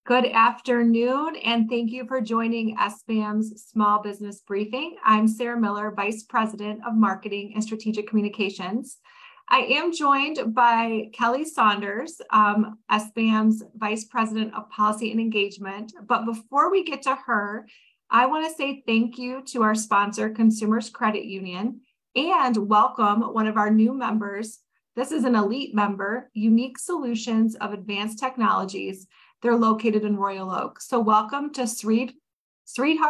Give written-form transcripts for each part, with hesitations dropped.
Good afternoon, and thank you for joining SBAM's Small Business Briefing. I'm Sarah Miller, Vice President of Marketing and Strategic Communications. I am joined by Kelli Saunders, SBAM's Vice President of Policy and Engagement. But before we get to her, I want to say thank you to our sponsor, Consumers Credit Union, and welcome one of our new members. This is an elite member, Unique Solutions of Advanced Technologies. They're located in Royal Oak. So welcome to Sridhar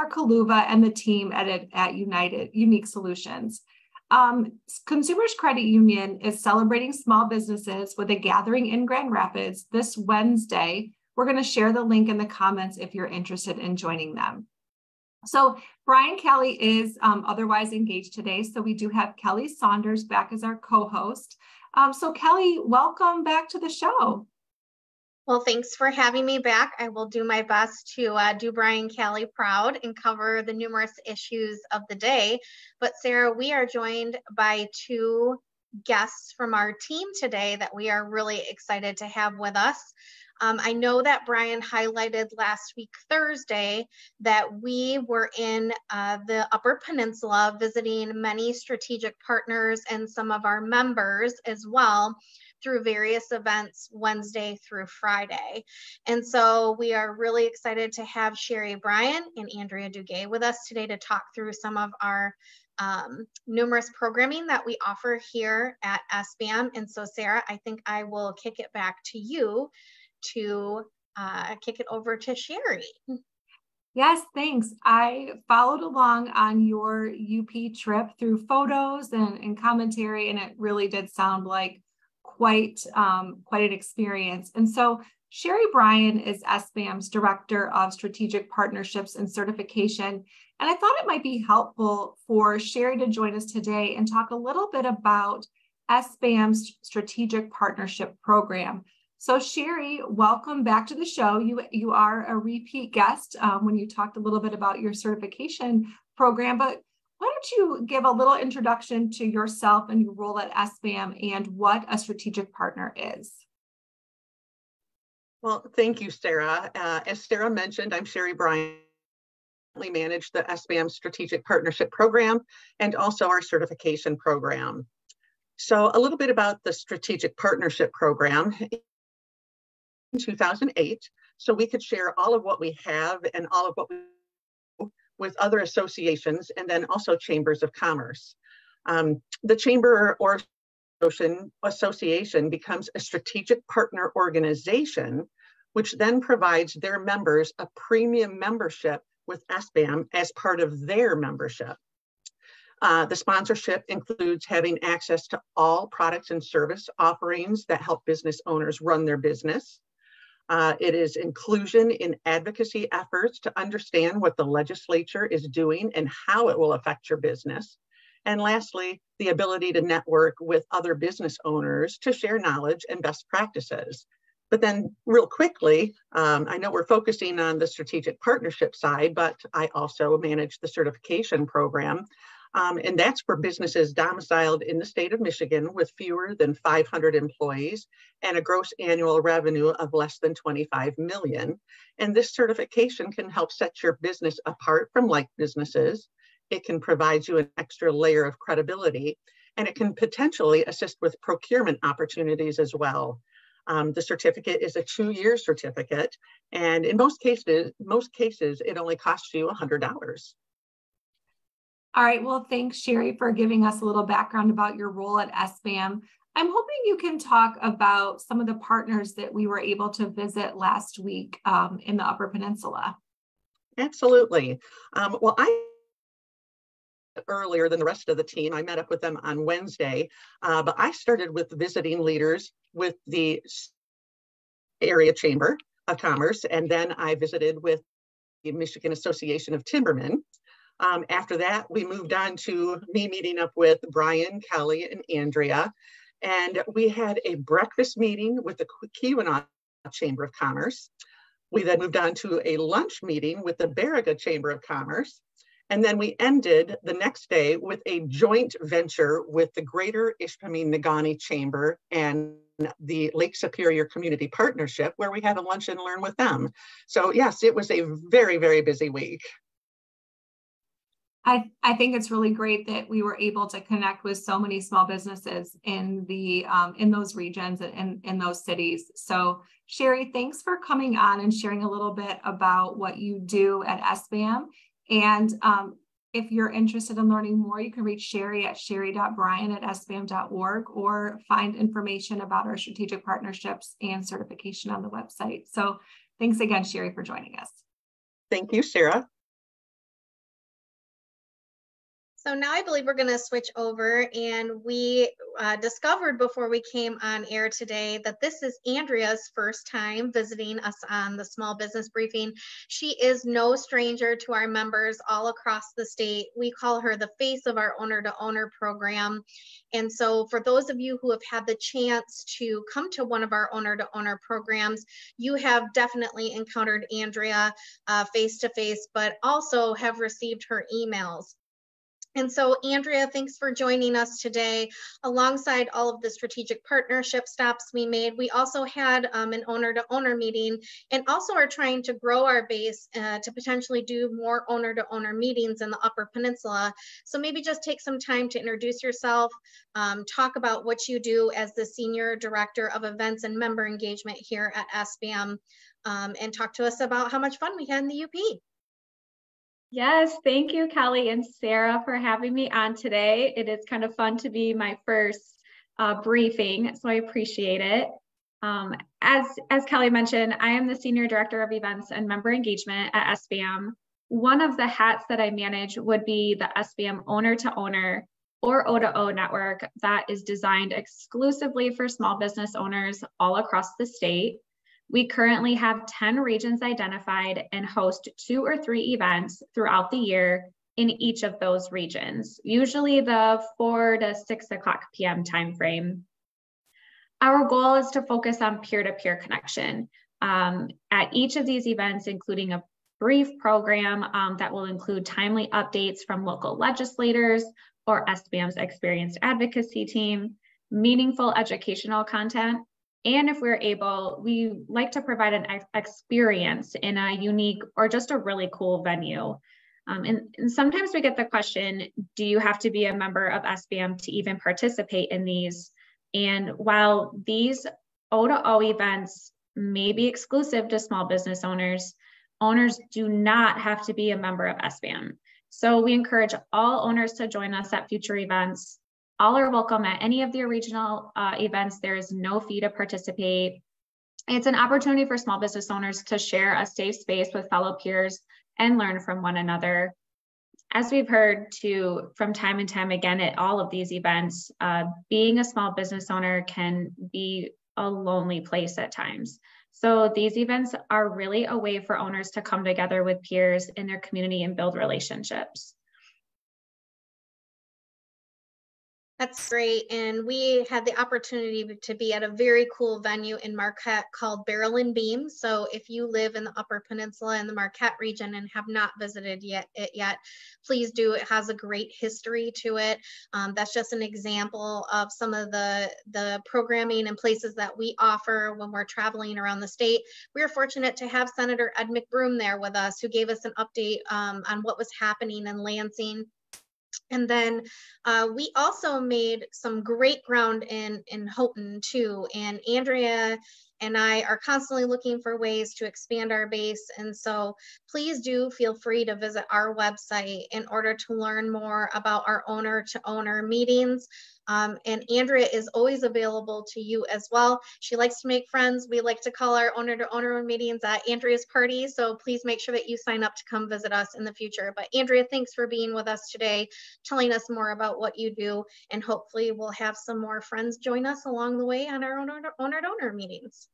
Kaluva and the team at Unique Solutions. Consumers Credit Union is celebrating small businesses with a gathering in Grand Rapids this Wednesday. We're going to share the link in the comments if you're interested in joining them. So Bryan Kelly is otherwise engaged today. So we do have Kelli Saunders back as our co-host. So Kelli, welcome back to the show. Well, thanks for having me back. I will do my best to do Bryan Kelly proud and cover the numerous issues of the day. But Sarah, we are joined by two guests from our team today that we are really excited to have with us. I know that Bryan highlighted last week, Thursday, that we were in the Upper Peninsula visiting many strategic partners and some of our members as well, through various events Wednesday through Friday. And so we are really excited to have Sherry Bryan and Andrea Duguay with us today to talk through some of our numerous programming that we offer here at SBAM. And so Sarah, I think I will kick it back to you to kick it over to Sherry. Yes, thanks. I followed along on your UP trip through photos and commentary, and it really did sound like quite an experience. And so Sherry Bryan is SBAM's Director of Strategic Partnerships and Certification. And I thought it might be helpful for Sherry to join us today and talk a little bit about SBAM's Strategic Partnership Program. So Sherry, welcome back to the show. You are a repeat guest when you talked a little bit about your certification program, but why don't you give a little introduction to yourself and your role at SBAM and what a strategic partner is? Well, thank you, Sarah. As Sarah mentioned, I'm Sherry Bryan. I manage the SBAM Strategic Partnership Program and also our certification program. So a little bit about the Strategic Partnership Program. In 2008, so we could share all of what we have and all of what we do with other associations and then also chambers of commerce. The chamber or association becomes a strategic partner organization, which then provides their members a premium membership with SBAM as part of their membership. The sponsorship includes having access to all products and service offerings that help business owners run their business. It is inclusion in advocacy efforts to understand what the legislature is doing and how it will affect your business. And lastly, the ability to network with other business owners to share knowledge and best practices. But then real quickly, I know we're focusing on the strategic partnership side, but I also manage the certification program. And that's for businesses domiciled in the state of Michigan with fewer than 500 employees and a gross annual revenue of less than 25 million. And this certification can help set your business apart from like businesses. It can provide you an extra layer of credibility, and it can potentially assist with procurement opportunities as well. The certificate is a 2-year certificate, and in most cases, it only costs you $100. All right, well, thanks, Sherry, for giving us a little background about your role at SBAM. I'm hoping you can talk about some of the partners that we were able to visit last week in the Upper Peninsula. Absolutely. Well, earlier than the rest of the team, I met up with them on Wednesday, but I started with visiting leaders with the area chamber of commerce, and then I visited with the Michigan Association of Timbermen. After that, we moved on to me meeting up with Bryan, Kelli, and Andrea, and we had a breakfast meeting with the Keweenaw Chamber of Commerce. We then moved on to a lunch meeting with the Baraga Chamber of Commerce, And then we ended the next day with a joint venture with the Greater Ishpeming-Negaunee Chamber and the Lake Superior Community Partnership, where we had a lunch and learn with them. So yes, it was a very, very busy week. I think it's really great that we were able to connect with so many small businesses in the in those regions and in those cities. So Sherry, thanks for coming on and sharing a little bit about what you do at SBAM. And if you're interested in learning more, you can reach Sherry at sherry.bryan@sbam.org or find information about our strategic partnerships and certification on the website. So thanks again, Sherry, for joining us. Thank you, Sarah. So now I believe we're going to switch over, and we discovered before we came on air today that this is Andrea's first time visiting us on the Small Business Briefing. She is no stranger to our members all across the state. We call her the face of our Owner to Owner program. And so for those of you who have had the chance to come to one of our Owner to Owner programs, you have definitely encountered Andrea face to face, but also have received her emails. And so, Andrea, thanks for joining us today. Alongside all of the strategic partnership stops we made, we also had an owner-to-owner meeting, and also are trying to grow our base to potentially do more owner-to-owner meetings in the Upper Peninsula. So maybe just take some time to introduce yourself, talk about what you do as the Senior Director of Events and Member Engagement here at SBAM, and talk to us about how much fun we had in the UP. Yes, thank you, Kelly and Sarah, for having me on today. It is kind of fun to be my first briefing, so I appreciate it. As Kelly mentioned, I am the Senior Director of Events and Member Engagement at SBAM. One of the hats that I manage would be the SBAM Owner to Owner or O2O network that is designed exclusively for small business owners all across the state. We currently have 10 regions identified and host 2 or 3 events throughout the year in each of those regions, usually the 4 to 6 o'clock p.m. timeframe. Our goal is to focus on peer-to-peer connection at each of these events, including a brief program that will include timely updates from local legislators or SBAM's experienced advocacy team, meaningful educational content, and if we're able, we like to provide an experience in a unique or just a really cool venue. And sometimes we get the question, do you have to be a member of SBAM to even participate in these? And while these O2O events may be exclusive to small business owners, owners do not have to be a member of SBAM. So we encourage all owners to join us at future events. All are welcome at any of the regional events. There is no fee to participate. It's an opportunity for small business owners to share a safe space with fellow peers and learn from one another. As we've heard from time and time again at all of these events, being a small business owner can be a lonely place at times. So these events are really a way for owners to come together with peers in their community and build relationships. That's great. And we had the opportunity to be at a very cool venue in Marquette called Barrel and Beam. So if you live in the Upper Peninsula and the Marquette region and have not visited it yet, please do. It has a great history to it. That's just an example of some of the programming and places that we offer when we're traveling around the state. We are fortunate to have Senator Ed McBroom there with us, who gave us an update on what was happening in Lansing. And then we also made some great ground in Houghton too. And Andrea and I are constantly looking for ways to expand our base. And so please do feel free to visit our website in order to learn more about our owner to owner meetings. And Andrea is always available to you as well. She likes to make friends. We like to call our owner to owner meetings Andrea's party. So please make sure that you sign up to come visit us in the future. But Andrea, thanks for being with us today, telling us more about what you do, and hopefully we'll have some more friends join us along the way on our owner to owner meetings.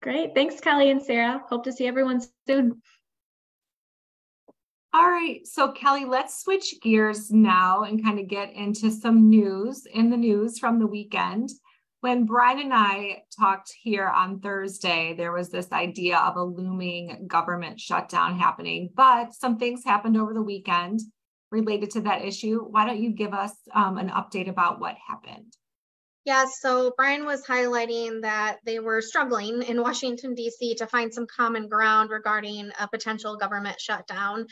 Great. Thanks, Kelly and Sarah. Hope to see everyone soon. All right, so Kelly, let's switch gears now and kind of get into some news from the weekend. When Bryan and I talked here on Thursday, there was this idea of a looming government shutdown happening, but some things happened over the weekend. related to that issue. Why don't you give us an update about what happened? Yeah, so Bryan was highlighting that they were struggling in Washington, D.C. to find some common ground regarding a potential government shutdown.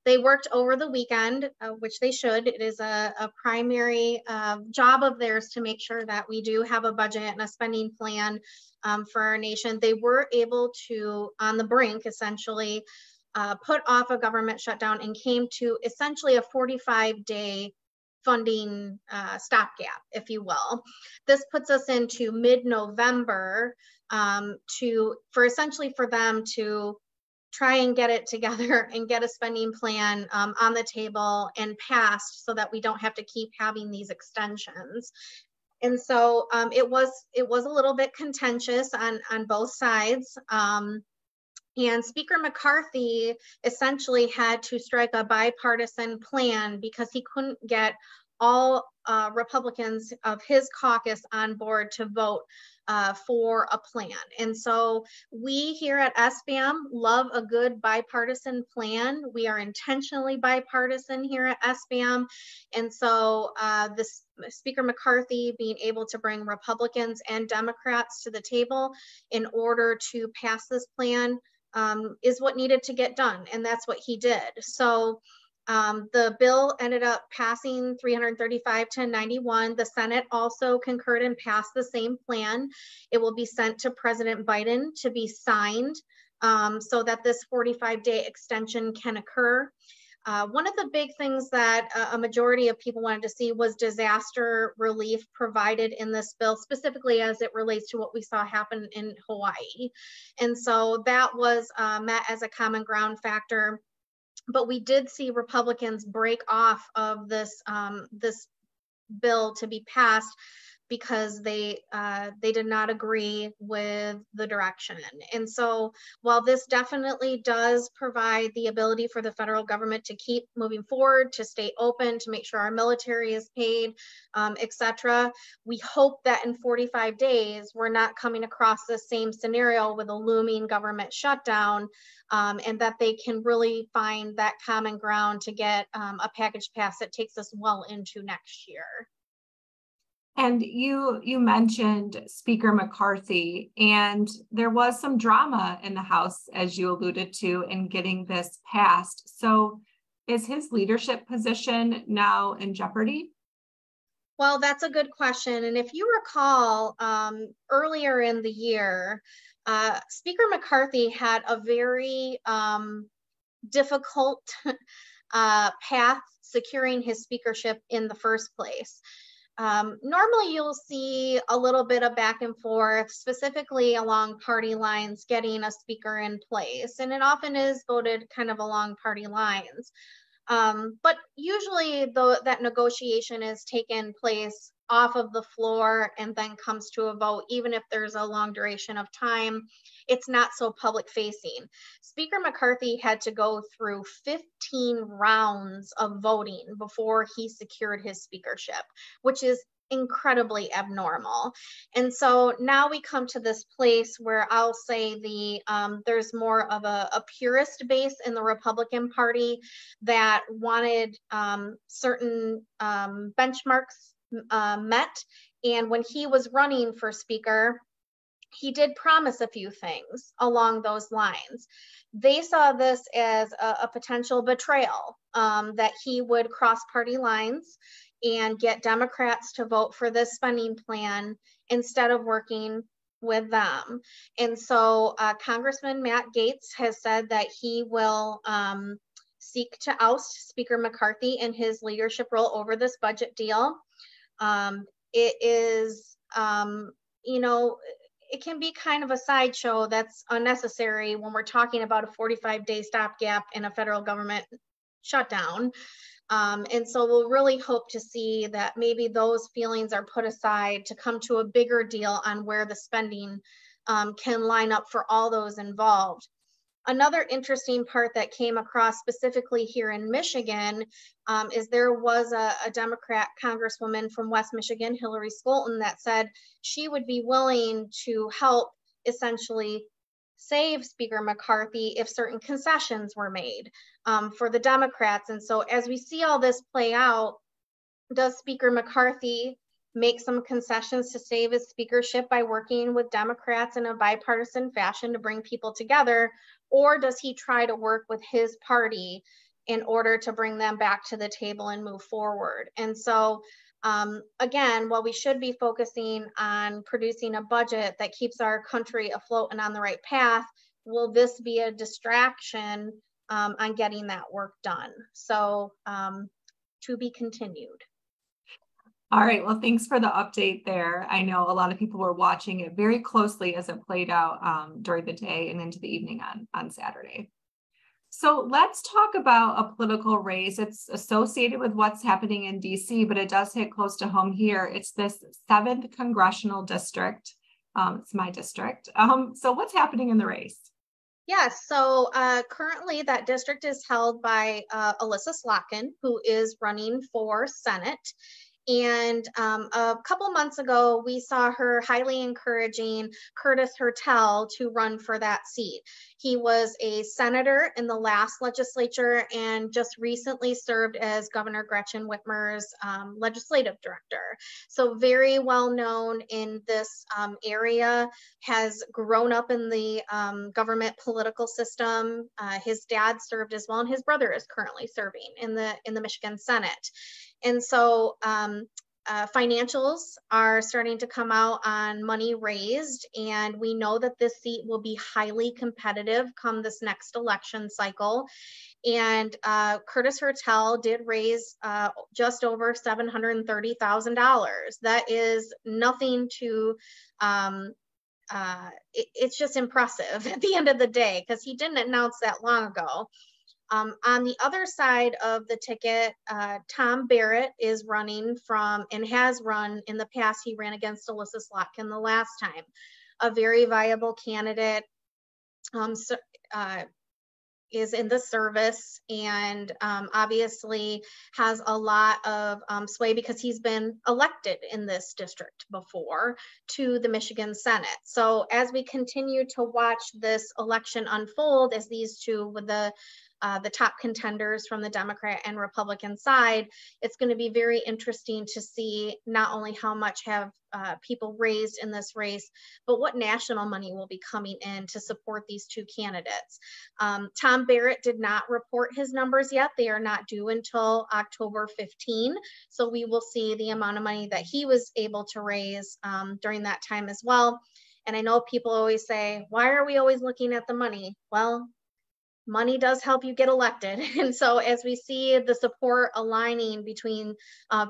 They worked over the weekend, which they should. It is a primary job of theirs to make sure that we do have a budget and a spending plan for our nation. They were able to, on the brink, essentially, put off a government shutdown and came to essentially a 45-day funding stopgap, if you will. This puts us into mid-November for them to try and get it together and get a spending plan on the table and passed so that we don't have to keep having these extensions. And so it was a little bit contentious on both sides. And Speaker McCarthy essentially had to strike a bipartisan plan because he couldn't get all Republicans of his caucus on board to vote for a plan. And so we here at SBAM love a good bipartisan plan. We are intentionally bipartisan here at SBAM. And so this Speaker McCarthy being able to bring Republicans and Democrats to the table in order to pass this plan is what needed to get done, and that's what he did. So the bill ended up passing 335 to 91. The Senate also concurred and passed the same plan. It will be sent to President Biden to be signed so that this 45-day extension can occur. One of the big things that a majority of people wanted to see was disaster relief provided in this bill, specifically as it relates to what we saw happen in Hawaii. And so that was met as a common ground factor. But we did see Republicans break off of this bill to be passed because they did not agree with the direction. And so while this definitely does provide the ability for the federal government to keep moving forward, to stay open, to make sure our military is paid, etc., we hope that in 45 days, we're not coming across the same scenario with a looming government shutdown, and that they can really find that common ground to get a package passed that takes us well into next year. And you mentioned Speaker McCarthy, and there was some drama in the House, as you alluded to, in getting this passed. So is his leadership position now in jeopardy? Well, that's a good question. And if you recall, earlier in the year, Speaker McCarthy had a very difficult path securing his speakership in the first place. Normally you'll see a little bit of back and forth, specifically along party lines, getting a speaker in place. And it often is voted kind of along party lines. But usually that negotiation is taken place off of the floor and then comes to a vote, even if there's a long duration of time. It's not so public facing. Speaker McCarthy had to go through 15 rounds of voting before he secured his speakership, which is incredibly abnormal. And so now we come to this place where I'll say there's more of a purist base in the Republican Party that wanted certain benchmarks met. And when he was running for speaker, he did promise a few things along those lines. They saw this as a potential betrayal, that he would cross party lines and get Democrats to vote for this spending plan instead of working with them. And so Congressman Matt Gaetz has said that he will seek to oust Speaker McCarthy in his leadership role over this budget deal. It is, it can be kind of a sideshow that's unnecessary when we're talking about a 45-day stopgap in a federal government shutdown. And so we'll really hope to see that maybe those feelings are put aside to come to a bigger deal on where the spending can line up for all those involved. Another interesting part that came across specifically here in Michigan is there was a Democrat Congresswoman from West Michigan, Hillary Scholten, that said she would be willing to help essentially save Speaker McCarthy if certain concessions were made for the Democrats. And so as we see all this play out, does Speaker McCarthy make some concessions to save his speakership by working with Democrats in a bipartisan fashion to bring people together? Or does he try to work with his party in order to bring them back to the table and move forward? And so again, while we should be focusing on producing a budget that keeps our country afloat and on the right path, will this be a distraction on getting that work done? So to be continued. All right, well, thanks for the update there. I know a lot of people were watching it very closely as it played out during the day and into the evening on Saturday. So let's talk about a political race. It's associated with what's happening in DC, but it does hit close to home here. It's this 7th congressional district. It's my district. So what's happening in the race? Yes, so currently that district is held by Alyssa Slotkin, who is running for Senate. And a couple months ago, we saw her highly encouraging Curtis Hertel to run for that seat. He was a senator in the last legislature and just recently served as Governor Gretchen Whitmer's legislative director. So very well known in this area, has grown up in the government political system. His dad served as well, and his brother is currently serving in the Michigan Senate. And so financials are starting to come out on money raised, and we know that this seat will be highly competitive come this next election cycle. And Curtis Hertel did raise just over $730,000. That is nothing to, it's just impressive at the end of the day, because he didn't announce that long ago. On the other side of the ticket, Tom Barrett is running from, and has run in the past, he ran against Alyssa Slotkin the last time, a very viable candidate, is in the service, and obviously has a lot of sway because he's been elected in this district before to the Michigan Senate. So as we continue to watch this election unfold, as these two with the top contenders from the Democrat and Republican side, it's going to be very interesting to see not only how much have people raised in this race, but what national money will be coming in to support these two candidates. Tom Barrett did not report his numbers yet. They are not due until October 15. So we will see the amount of money that he was able to raise during that time as well. And I know people always say, why are we always looking at the money? Well, money does help you get elected. And so as we see the support aligning between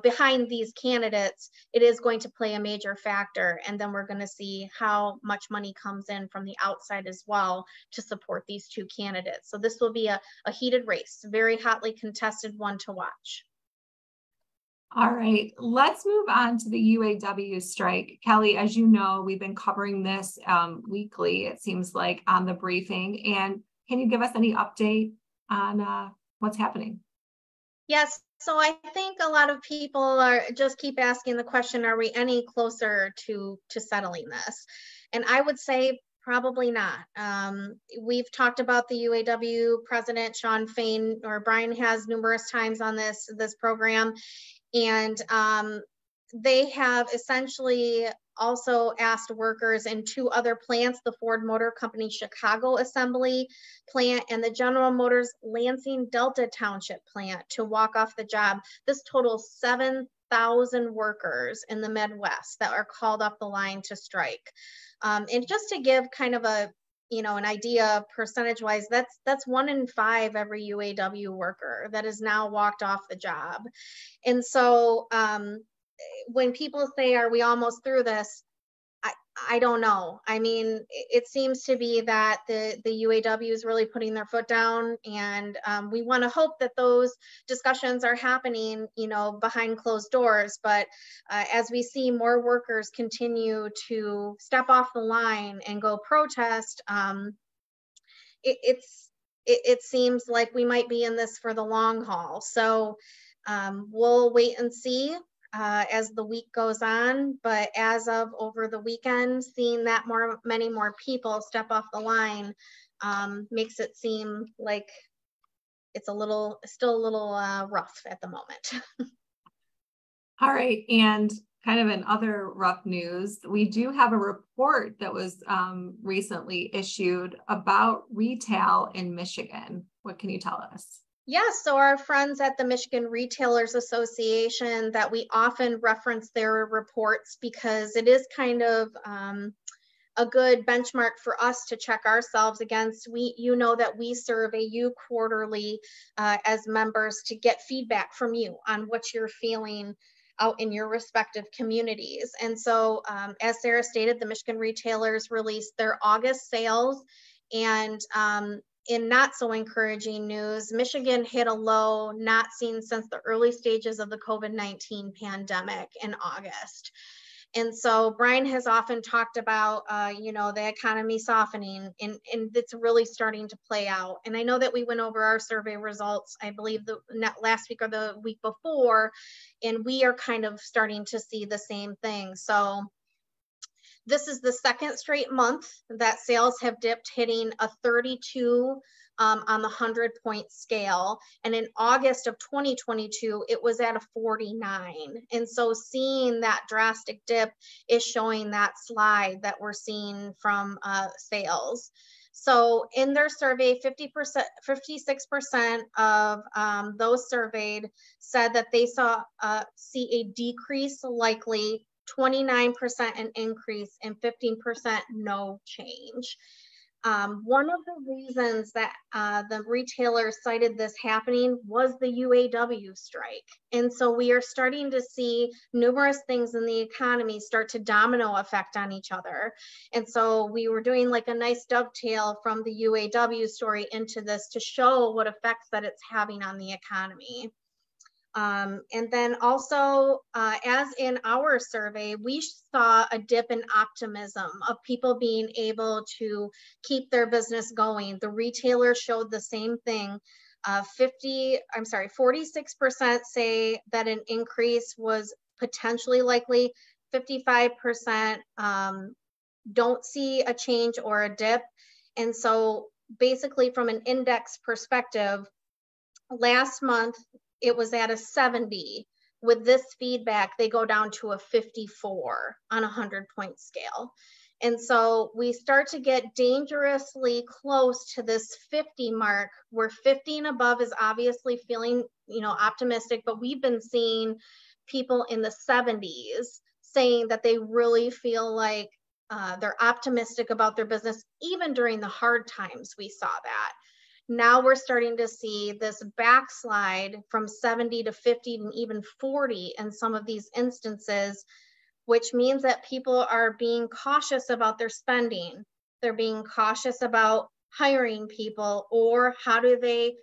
behind these candidates, it is going to play a major factor. And then we're going to see how much money comes in from the outside as well to support these two candidates. So this will be a heated race, very hotly contested one to watch. All right, let's move on to the UAW strike. Kelli, as you know, we've been covering this weekly, it seems like, on the briefing. And can you give us any update on what's happening? Yes, so I think a lot of people are just keep asking the question, are we any closer to settling this? And I would say probably not. We've talked about the UAW president, Shawn Fain, or Bryan has numerous times on this program. And they have essentially also asked workers in two other plants, the Ford Motor Company Chicago Assembly plant and the General Motors Lansing Delta Township plant, to walk off the job. This totals 7,000 workers in the Midwest that are called off the line to strike. And just to give kind of a, an idea percentage-wise, that's 1 in 5 every UAW worker that has now walked off the job. And so when people say, are we almost through this? I don't know. I mean, it seems to be that the UAW is really putting their foot down, and we want to hope that those discussions are happening, behind closed doors. But as we see more workers continue to step off the line and go protest, it seems like we might be in this for the long haul. So we'll wait and see. as the week goes on, but as of over the weekend, seeing that many more people step off the line makes it seem like it's still a little rough at the moment. All right, and kind of in other rough news, we do have a report that was recently issued about retail in Michigan. What can you tell us? Yes, so our friends at the Michigan Retailers Association, that we often reference their reports because it is kind of a good benchmark for us to check ourselves against. You know that we survey you quarterly as members to get feedback from you on what you're feeling out in your respective communities. And so as Sarah stated, the Michigan Retailers released their August sales, and in not so encouraging news, Michigan hit a low not seen since the early stages of the COVID-19 pandemic in August. And so Bryan has often talked about, the economy softening, and it's really starting to play out. And I know that we went over our survey results, I believe last week or the week before, and we are kind of starting to see the same thing. So this is the second straight month that sales have dipped, hitting a 32 on the 100-point scale. And in August of 2022, it was at a 49. And so seeing that drastic dip is showing that slide that we're seeing from sales. So in their survey, 56% of those surveyed said that they see a decrease likely, 29% an increase, and 15% no change. One of the reasons that the retailers cited this happening was the UAW strike. And so we are starting to see numerous things in the economy start to domino effect on each other. And so we were doing like a nice dovetail from the UAW story into this to show what effects that it's having on the economy. And then also, as in our survey, we saw a dip in optimism of people being able to keep their business going. The retailers showed the same thing. 46% say that an increase was potentially likely. 55% don't see a change or a dip. And so basically from an index perspective, last month, it was at a 70. With this feedback, they go down to a 54 on a 100-point scale. And so we start to get dangerously close to this 50 mark, where 50 and above is obviously feeling, optimistic, but we've been seeing people in the 70s saying that they really feel like they're optimistic about their business. Even during the hard times, we saw that. Now we're starting to see this backslide from 70 to 50 and even 40 in some of these instances, which means that people are being cautious about their spending. They're being cautious about hiring people, or how do they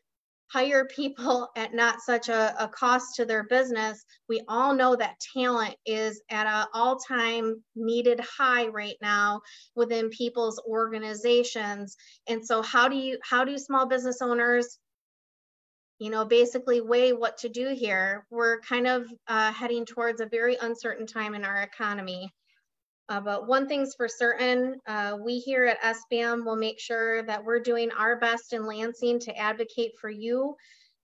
hire people at not such a cost to their business. We all know that talent is at an all-time needed high right now within people's organizations. And so how do small business owners, basically weigh what to do here? We're kind of heading towards a very uncertain time in our economy. But one thing's for certain, we here at SBAM will make sure that we're doing our best in Lansing to advocate for you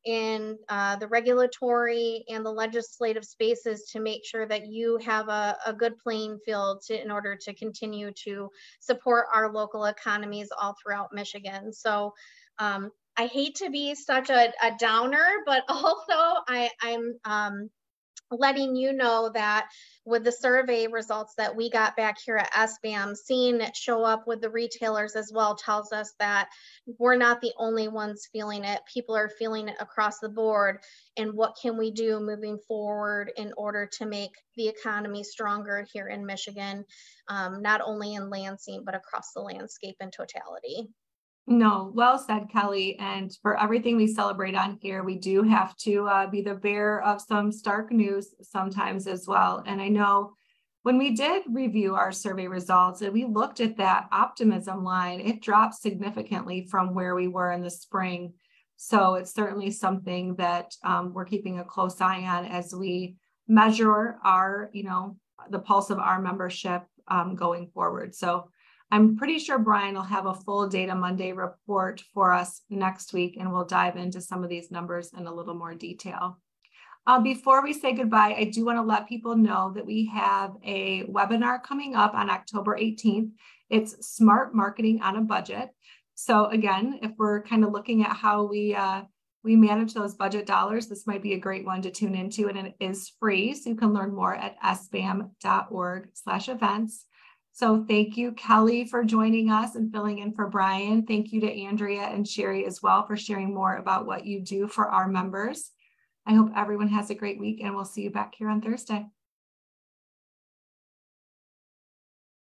in the regulatory and the legislative spaces to make sure that you have a good playing field in order to continue to support our local economies all throughout Michigan. So I hate to be such a downer, but also I'm letting you know that with the survey results that we got back here at SBAM, seeing it show up with the retailers as well tells us that we're not the only ones feeling it. People are feeling it across the board. And what can we do moving forward in order to make the economy stronger here in Michigan, not only in Lansing, but across the landscape in totality? No, well said, Kelli. And for everything we celebrate on here, we do have to be the bearer of some stark news sometimes as well. And I know when we did review our survey results and we looked at that optimism line, it dropped significantly from where we were in the spring. So it's certainly something that we're keeping a close eye on as we measure our, the pulse of our membership going forward. So I'm pretty sure Bryan will have a full Data Monday report for us next week, and we'll dive into some of these numbers in a little more detail. Before we say goodbye, I do want to let people know that we have a webinar coming up on October 18th. It's Smart Marketing on a Budget. So again, if we're kind of looking at how we manage those budget dollars, this might be a great one to tune into, and it is free. So you can learn more at sbam.org/events. So thank you, Kelli, for joining us and filling in for Bryan. Thank you to Andrea and Sherry as well for sharing more about what you do for our members. I hope everyone has a great week, and we'll see you back here on Thursday.